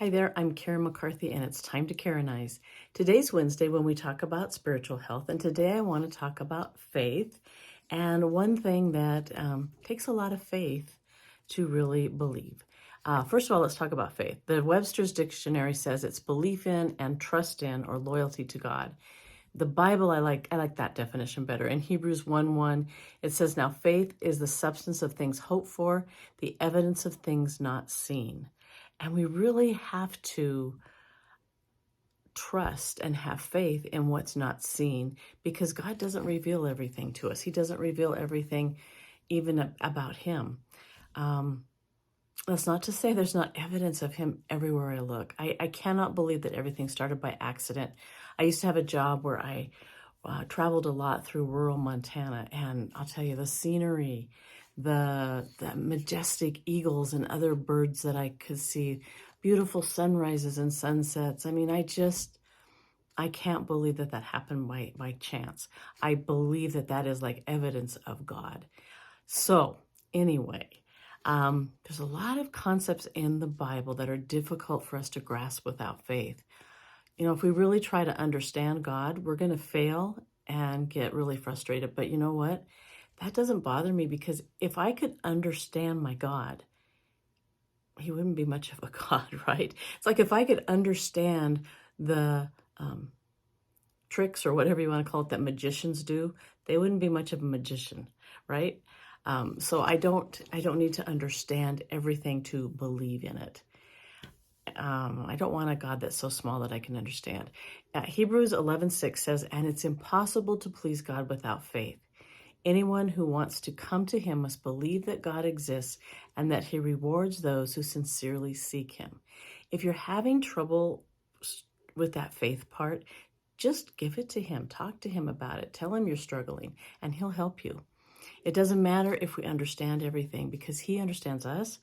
Hi there, I'm Karen McCarthy, and it's time to Karen-ize. Today's Wednesday when we talk about spiritual health, and today I want to talk about faith. And one thing that takes a lot of faith to really believe. First of all, let's talk about faith. The Webster's Dictionary says it's belief in and trust in or loyalty to God. The Bible, I like that definition better. In Hebrews 1:1, it says, "Now faith is the substance of things hoped for, the evidence of things not seen." And we really have to trust and have faith in what's not seen because God doesn't reveal everything to us. He doesn't reveal everything even about Him. Um, that's not to say there's not evidence of Him everywhere I look. I cannot believe that everything started by accident. I used to have a job where I traveled a lot through rural Montana, and I'll tell you, the scenery, the majestic eagles and other birds that I could see, beautiful sunrises and sunsets. I mean, I can't believe that that happened by chance. I believe that that is like evidence of God. So anyway, there's a lot of concepts in the Bible that are difficult for us to grasp without faith. You know, if we really try to understand God, we're going to fail and get really frustrated. But you know what? That doesn't bother me because if I could understand my God, He wouldn't be much of a God, right? It's like if I could understand the tricks or whatever you want to call it that magicians do, they wouldn't be much of a magician, right? So I don't need to understand everything to believe in it. I don't want a God that's so small that I can understand. Hebrews 11:6 says, "And it's impossible to please God without faith. Anyone who wants to come to Him must believe that God exists and that He rewards those who sincerely seek Him." If you're having trouble with that faith part, just give it to Him. Talk to Him about it. Tell Him you're struggling, and He'll help you. It doesn't matter if we understand everything because He understands us,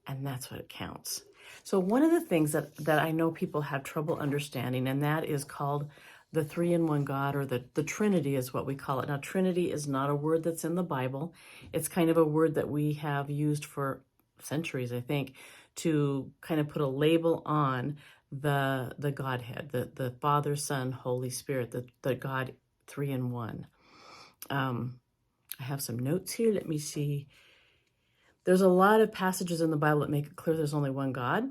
and that's what counts. So one of the things that I know people have trouble understanding, and that is called the three-in-one God, or the Trinity is what we call it. Now, Trinity is not a word that's in the Bible. It's kind of a word that we have used for centuries, I think, to kind of put a label on the Godhead, the Father, Son, Holy Spirit, the God three in one. I have some notes here. Let me see. There's a lot of passages in the Bible that make it clear there's only one God.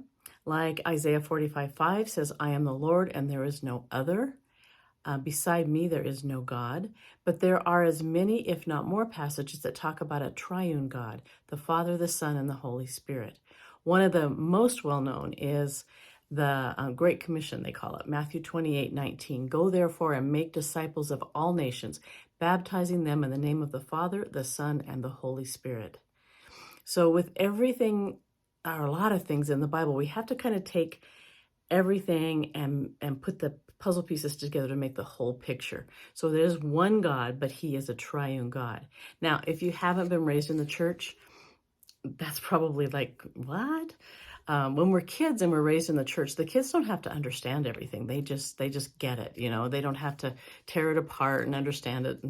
Like Isaiah 45:5 says, "I am the Lord and there is no other. Beside me, there is no God." But there are as many, if not more, passages that talk about a triune God, the Father, the Son, and the Holy Spirit. One of the most well-known is the Great Commission, they call it, Matthew 28:19. "Go therefore and make disciples of all nations, baptizing them in the name of the Father, the Son, and the Holy Spirit." So with everything, or a lot of things in the Bible, we have to kind of take everything and put the puzzle pieces together to make the whole picture. So there's one God, but He is a triune God. Now, if you haven't been raised in the church, that's probably like, what? When we're kids and we're raised in the church, the kids don't have to understand everything. They just get it. You know, they don't have to tear it apart and understand it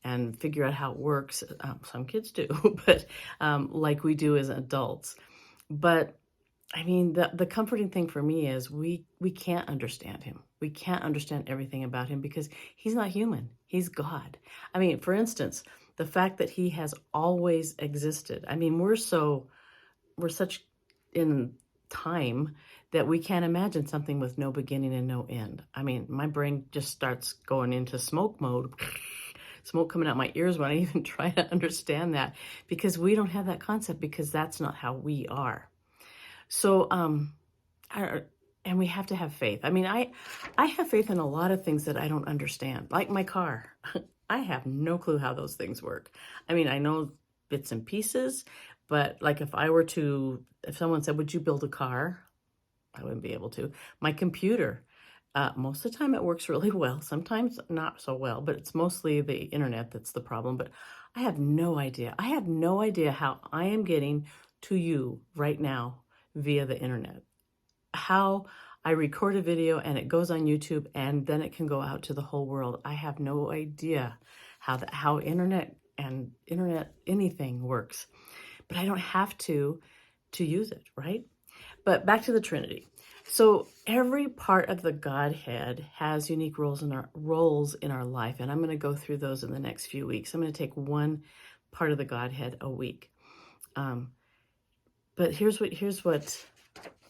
and figure out how it works. Some kids do, but like we do as adults. But I mean, the comforting thing for me is we can't understand Him. We can't understand everything about Him because He's not human. He's God. I mean, for instance, the fact that He has always existed. I mean, we're such in time that we can't imagine something with no beginning and no end. I mean, my brain just starts going into smoke mode, smoke coming out my ears when I even try to understand that, because we don't have that concept, because that's not how we are. So, and we have to have faith. I mean, I have faith in a lot of things that I don't understand, like my car. I have no clue how those things work. I mean, I know bits and pieces, but like if someone said, "Would you build a car?" I wouldn't be able to. My computer, most of the time it works really well. Sometimes not so well, but it's mostly the internet that's the problem. But I have no idea. I have no idea how I am getting to you right now via the internet. How I record a video and it goes on YouTube and then it can go out to the whole world. I have no idea how internet anything works, but I don't have to use it, right? But back to the Trinity. So every part of the Godhead has unique roles in our life, and I'm going to go through those in the next few weeks. I'm going to take one part of the Godhead a week. Um, but here's what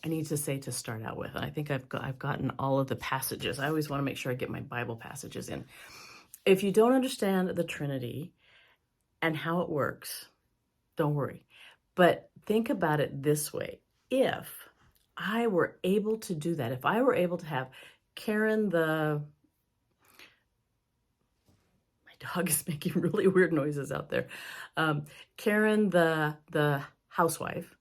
I need to say to start out with. And I think I've gotten all of the passages. I always want to make sure I get my Bible passages in. If you don't understand the Trinity and how it works, don't worry. But think about it this way. If I were able to do that, if I were able to have Karen the, my dog is making really weird noises out there. Karen the housewife,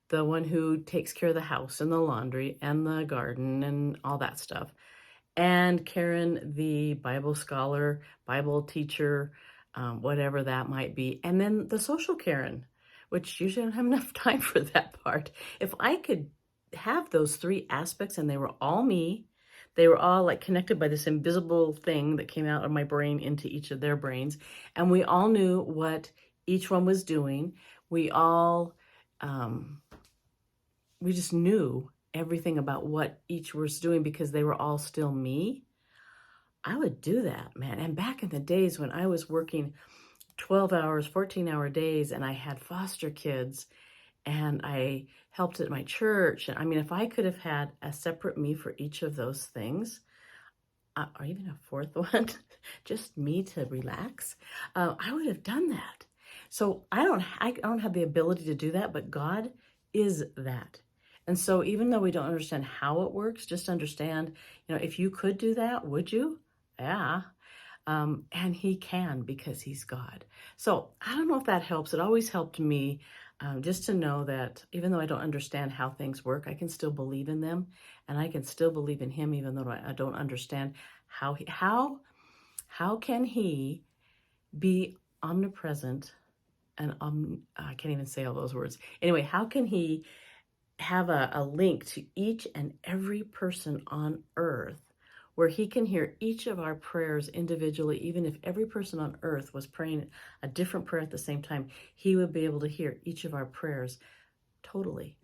the one who takes care of the house and the laundry and the garden and all that stuff, and Karen, the Bible scholar, Bible teacher, whatever that might be, and then the social Karen, which usually I don't have enough time for that part. If I could have those three aspects and they were all me, they were all like connected by this invisible thing that came out of my brain into each of their brains, and we all knew what each one was doing. We all, we just knew everything about what each was doing because they were all still me. I would do that, man. And back in the days when I was working 12 hours, 14-hour days, and I had foster kids and I helped at my church. And I mean, if I could have had a separate me for each of those things, or even a fourth one, just me to relax, I would have done that. So I don't have the ability to do that, but God is that. And so even though we don't understand how it works, just understand, if you could do that, would you? Yeah. And he can because he's God. So I don't know if that helps. It always helped me just to know that even though I don't understand how things work, I can still believe in them, and I can still believe in him even though I don't understand how can he be omnipresent and I can't even say all those words. Anyway, how can he have a link to each and every person on earth where he can hear each of our prayers individually? Even if every person on earth was praying a different prayer at the same time, he would be able to hear each of our prayers totally.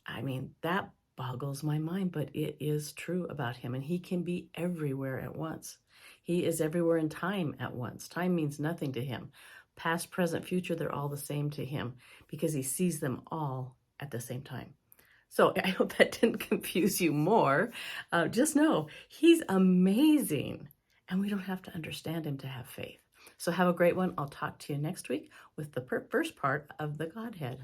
I mean, that boggles my mind, but it is true about him, and he can be everywhere at once. He is everywhere in time at once. Time means nothing to him. Past, present, future, they're all the same to him because he sees them all at the same time. So I hope that didn't confuse you more. Just know he's amazing, and we don't have to understand him to have faith. So have a great one. I'll talk to you next week with the first part of the Godhead.